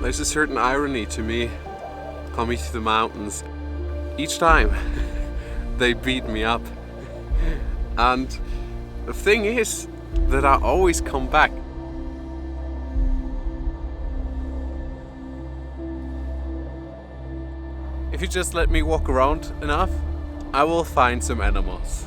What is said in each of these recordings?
There's a certain irony to me coming to the mountains. Each time they beat me up. And the thing is that I always come back. If you just let me walk around enough, I will find some animals.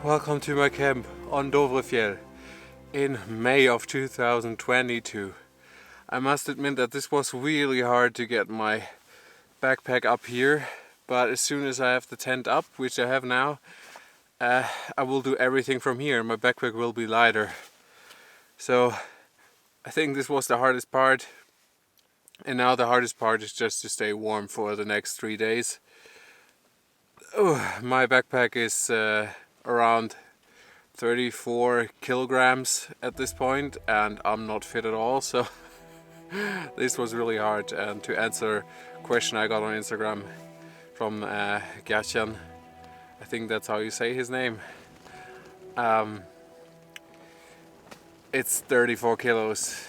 Welcome to my camp on Dovrefjell in May of 2022. I must admit that this was really hard to get my backpack up here, but as soon as I have the tent up, which I have now, I will do everything from here. My backpack will be lighter. So I think this was the hardest part, and now the hardest part is just to stay warm for the next 3 days. My backpack is around 34 kilograms at this point, and I'm not fit at all, so this was really hard. And to answer a question I got on Instagram from Gertjan, I think that's how you say his name, it's 34 kilos,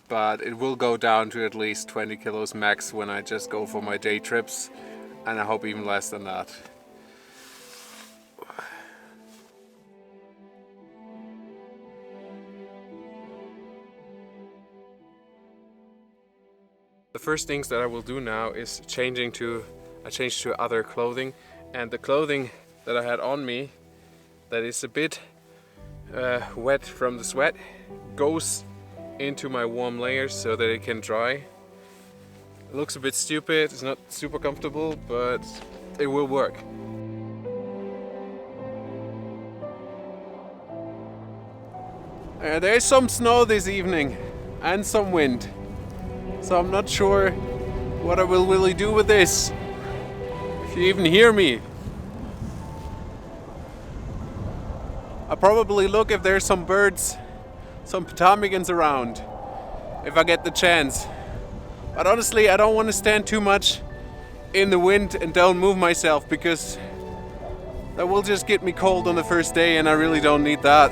but it will go down to at least 20 kilos max when I just go for my day trips, and I hope even less than that. The first things that I will do now is change to other clothing, and the clothing that I had on me that is a bit wet from the sweat goes into my warm layers so that it can dry. It looks a bit stupid, it's not super comfortable, but it will work. There is some snow this evening and some wind. So I'm not sure what I will really do with this. If you even hear me. I'll probably look if there's some birds, some ptarmigans around, if I get the chance. But honestly, I don't want to stand too much in the wind and don't move myself, because that will just get me cold on the first day, and I really don't need that.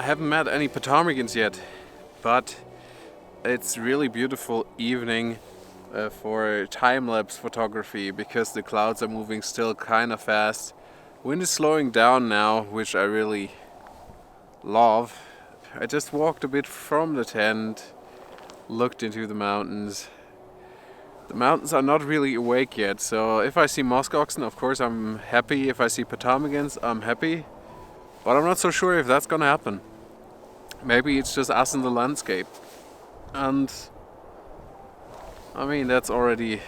I haven't met any ptarmigans yet, but it's really beautiful evening for time-lapse photography because the clouds are moving still kind of fast. Wind is slowing down now, which I really love. I just walked a bit from the tent, looked into the mountains. The mountains are not really awake yet, so if I see muskoxen, of course I'm happy. If I see ptarmigans, I'm happy. But I'm not so sure if that's gonna happen. Maybe it's just us in the landscape. And I mean, that's already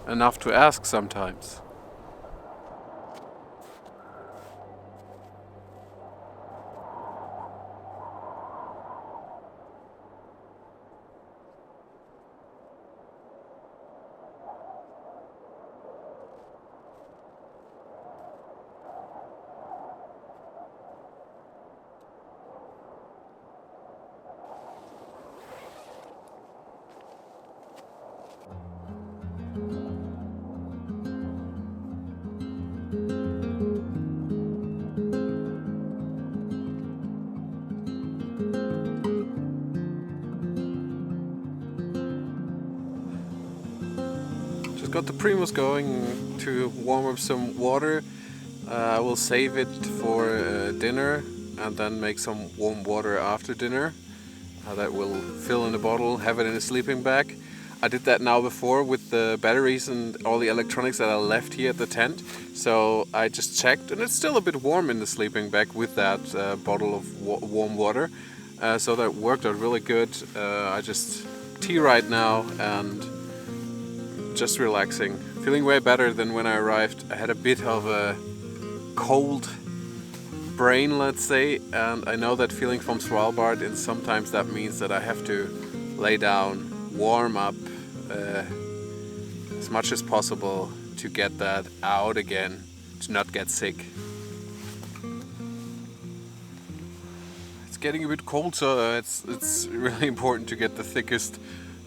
enough to ask sometimes. Just got the Primus going to warm up some water. I will save it for dinner and then make some warm water after dinner. That will fill in a bottle, have it in a sleeping bag. I did that now before with the batteries and all the electronics that I left here at the tent. So I just checked, and it's still a bit warm in the sleeping bag with that bottle of warm water. So that worked out really good. I just tea right now and just relaxing. Feeling way better than when I arrived. I had a bit of a cold brain, let's say, and I know that feeling from Svalbard, and sometimes that means that I have to lay down, warm up as much as possible to get that out again, to not get sick. It's getting a bit cold, so it's really important to get the thickest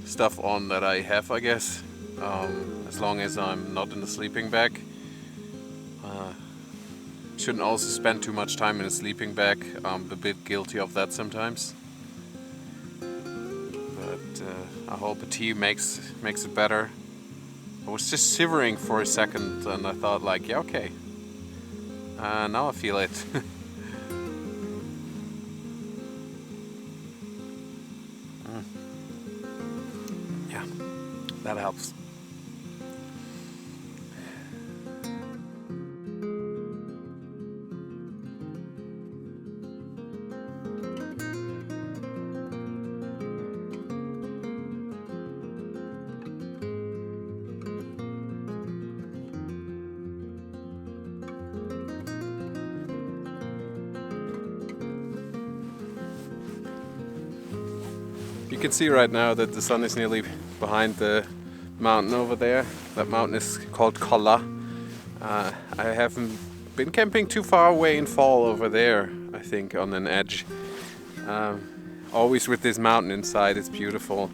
stuff on that I have, I guess, as long as I'm not in the sleeping bag. Shouldn't also spend too much time in a sleeping bag. I'm a bit guilty of that sometimes. But I hope a tea makes it better. I was just shivering for a second and I thought like, yeah, okay. Now I feel it. Yeah, that helps. You can see right now that the sun is nearly behind the mountain over there. That mountain is called Kolla. I haven't been camping too far away in fall over there, I think, on an edge. Always with this mountain inside, it's beautiful.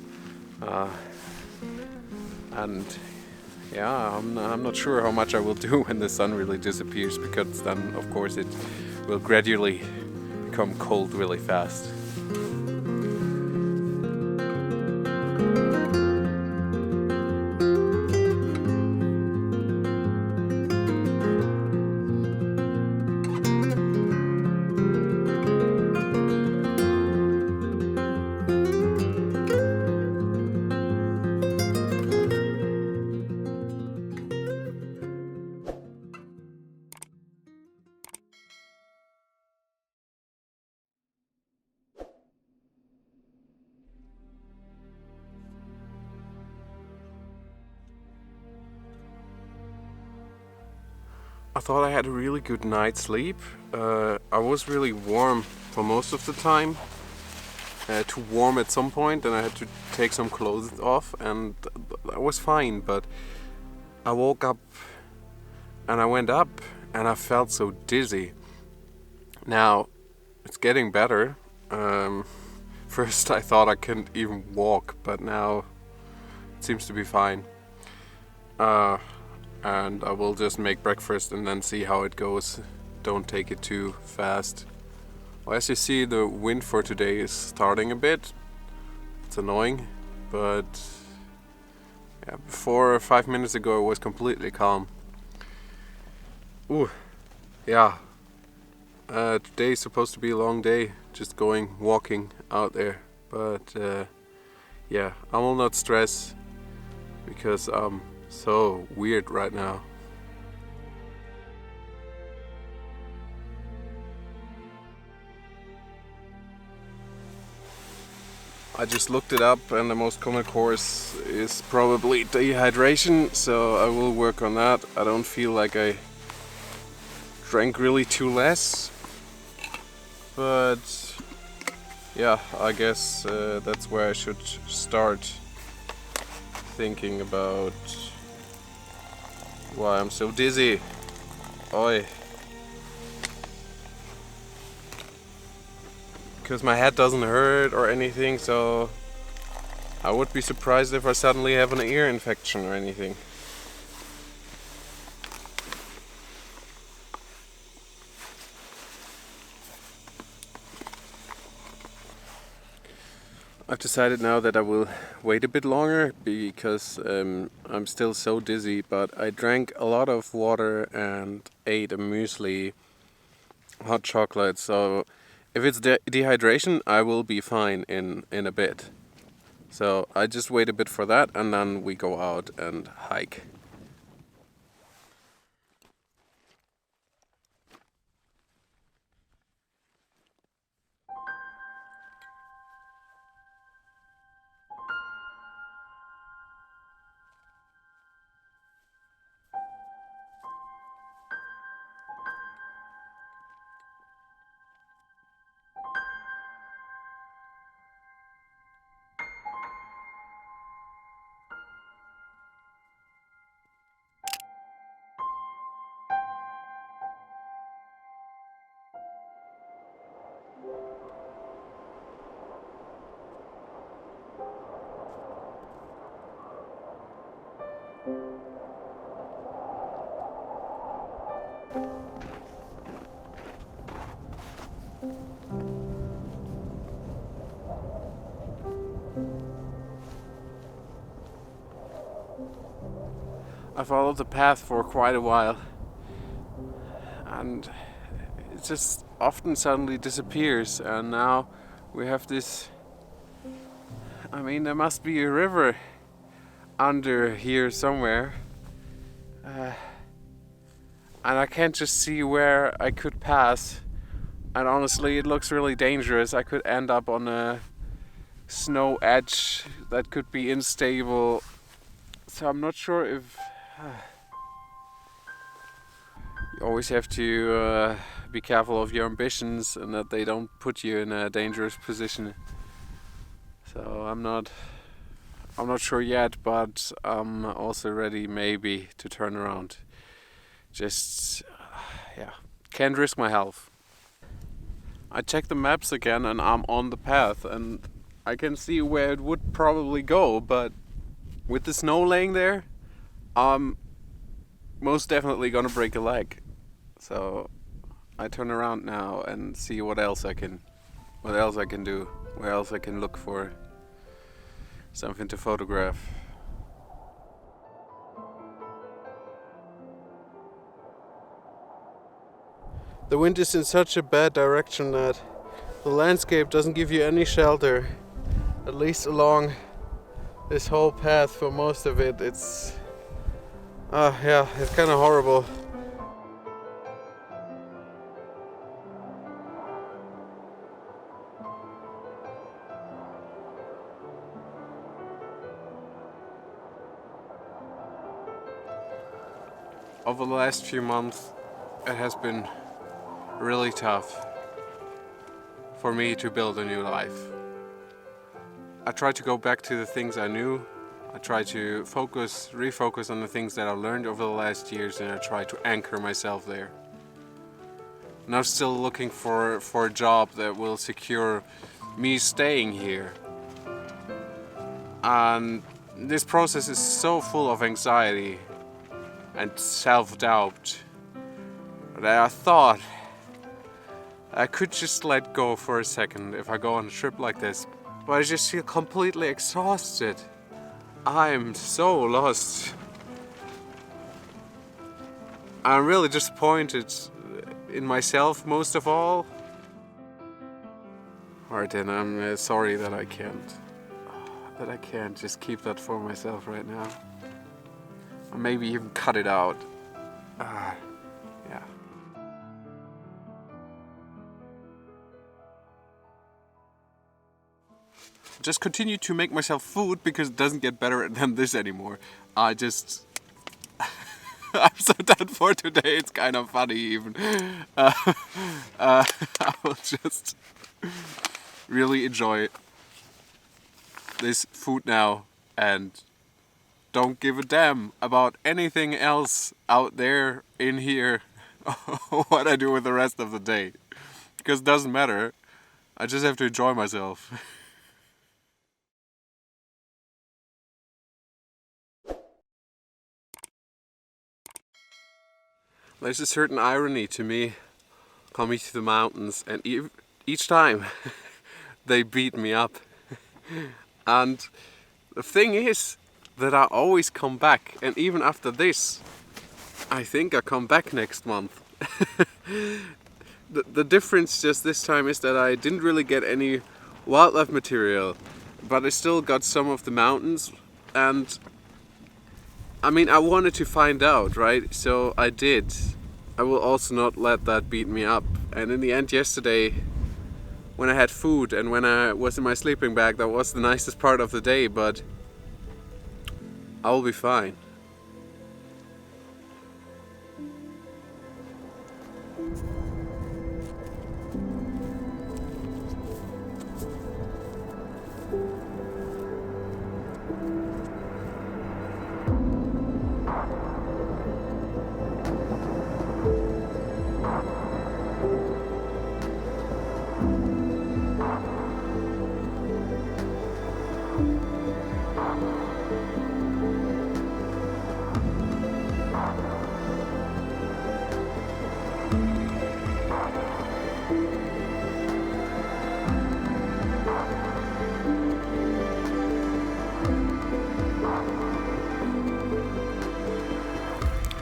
And yeah, I'm not sure how much I will do when the sun really disappears, because then of course it will gradually become cold really fast. I thought I had a really good night's sleep. I was really warm for most of the time. Too warm at some point, and I had to take some clothes off, and I was fine. But I woke up and I went up and I felt so dizzy. Now it's getting better. First I thought I couldn't even walk, but now it seems to be fine. And I will just make breakfast and then see how it goes. Don't take it too fast. Well, as you see, the wind for today is starting a bit. It's annoying, but yeah, before 5 minutes ago it was completely calm. Ooh, yeah. Today's supposed to be a long day, just walking out there. But yeah, I will not stress because I'm so weird right now. I just looked it up and the most common cause is probably dehydration, so I will work on that. I don't feel like I drank really too less, but yeah, I guess that's where I should start thinking about why I'm so dizzy. Oi. Because my head doesn't hurt or anything, so I would be surprised if I suddenly have an ear infection or anything. I've decided now that I will wait a bit longer because I'm still so dizzy, but I drank a lot of water and ate a muesli, hot chocolate, so if it's dehydration, I will be fine in a bit. So I just wait a bit for that and then we go out and hike. I followed the path for quite a while and it just often suddenly disappears, and now we have this, I mean, there must be a river under here somewhere, and I can't just see where I could pass, and honestly it looks really dangerous. I could end up on a snow edge that could be unstable, so I'm not sure if you always have to be careful of your ambitions and that they don't put you in a dangerous position. So I'm not sure yet, but I'm also ready maybe to turn around. Just yeah, can't risk my health. I checked the maps again and I'm on the path and I can see where it would probably go, but with the snow laying there, I'm most definitely gonna break a leg. So I turn around now and see what else I can do, where else I can look for something to photograph. The wind is in such a bad direction that the landscape doesn't give you any shelter, at least along this whole path for most of it. It's yeah, it's kind of horrible. Over the last few months, it has been really tough for me to build a new life. I try to go back to the things I knew. I try to refocus on the things that I learned over the last years, and I try to anchor myself there. And I'm still looking for a job that will secure me staying here. And this process is so full of anxiety and self-doubt that I thought I could just let go for a second if I go on a trip like this, but I just feel completely exhausted. I'm so lost. I'm really disappointed in myself most of all. Alright then, I'm sorry that I can't just keep that for myself right now. Or maybe even cut it out. Yeah. Just continue to make myself food because it doesn't get better than this anymore. I'm so done for today, it's kind of funny even. I will just really enjoy this food now and don't give a damn about anything else out there in here what I do with the rest of the day. Because it doesn't matter, I just have to enjoy myself. There's a certain irony to me coming to the mountains, and each time they beat me up. And the thing is that I always come back, and even after this, I think I come back next month. The difference just this time is that I didn't really get any wildlife material, but I still got some of the mountains, and I mean, I wanted to find out, right? So I did. I will also not let that beat me up. And in the end yesterday, when I had food and when I was in my sleeping bag, that was the nicest part of the day, but I will be fine.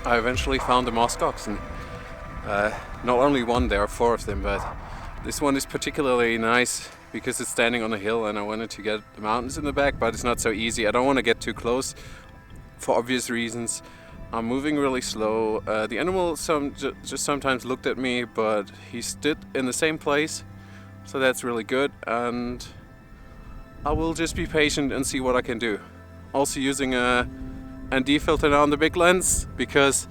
I eventually found the MUSKOXEN. Not only one, there are 4 of them, but this one is particularly nice because it's standing on a hill and I wanted to get the mountains in the back, but it's not so easy. I don't want to get too close for obvious reasons. I'm moving really slow. The animal just sometimes looked at me, but he stood in the same place, so that's really good, and I will just be patient and see what I can do. Also using a ND filter on the big lens, because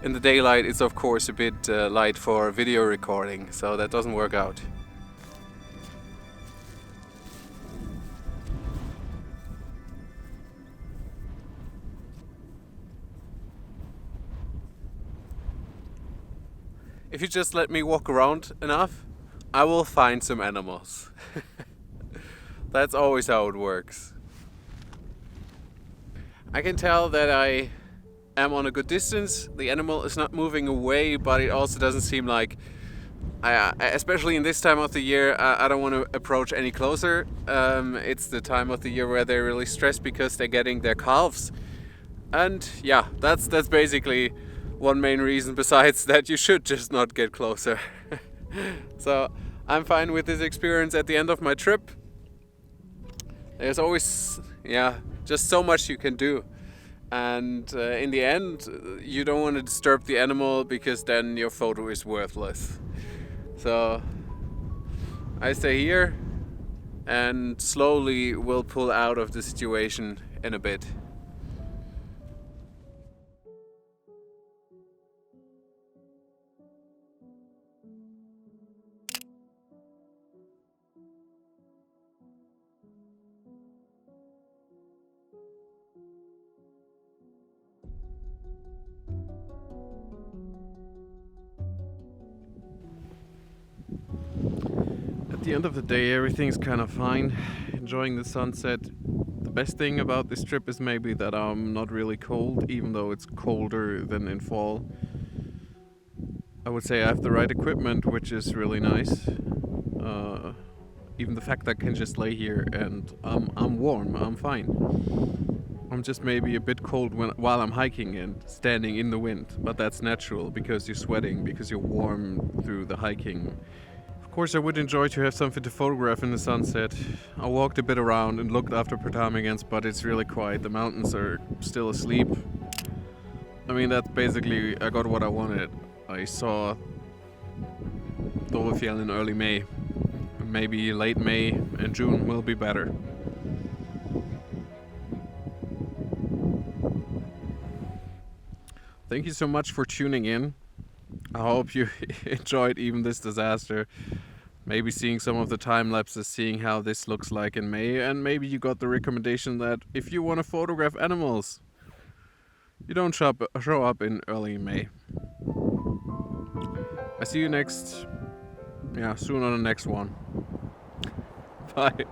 in the daylight it's of course a bit light for video recording, so that doesn't work out. If you just let me walk around enough, I will find some animals. That's always how it works. I can tell that I am on a good distance. The animal is not moving away, but it also doesn't seem like, especially in this time of the year, I don't want to approach any closer. It's the time of the year where they're really stressed because they're getting their calves. And yeah, that's basically one main reason, besides that you should just not get closer. So I'm fine with this experience at the end of my trip. There's always, just so much you can do, and in the end you don't want to disturb the animal because then your photo is worthless. So I stay here and slowly will pull out of the situation in a bit. At the end of the day, everything's kind of fine. Enjoying the sunset. The best thing about this trip is maybe that I'm not really cold, even though it's colder than in fall. I would say I have the right equipment, which is really nice. Even the fact that I can just lay here and I'm warm, I'm fine. I'm just maybe a bit cold while I'm hiking and standing in the wind, but that's natural because you're sweating, because you're warm through the hiking. Of course, I would enjoy to have something to photograph in the sunset. I walked a bit around and looked after Pertamigans, but it's really quiet. The mountains are still asleep. I mean, that's basically, I got what I wanted. I saw Dovrefjell in early May. Maybe late May and June will be better. Thank you so much for tuning in. I hope you enjoyed even this disaster. Maybe seeing some of the time lapses, seeing how this looks like in May, and maybe you got the recommendation that if you want to photograph animals, you don't show up in early May. I see you soon on the next one. Bye.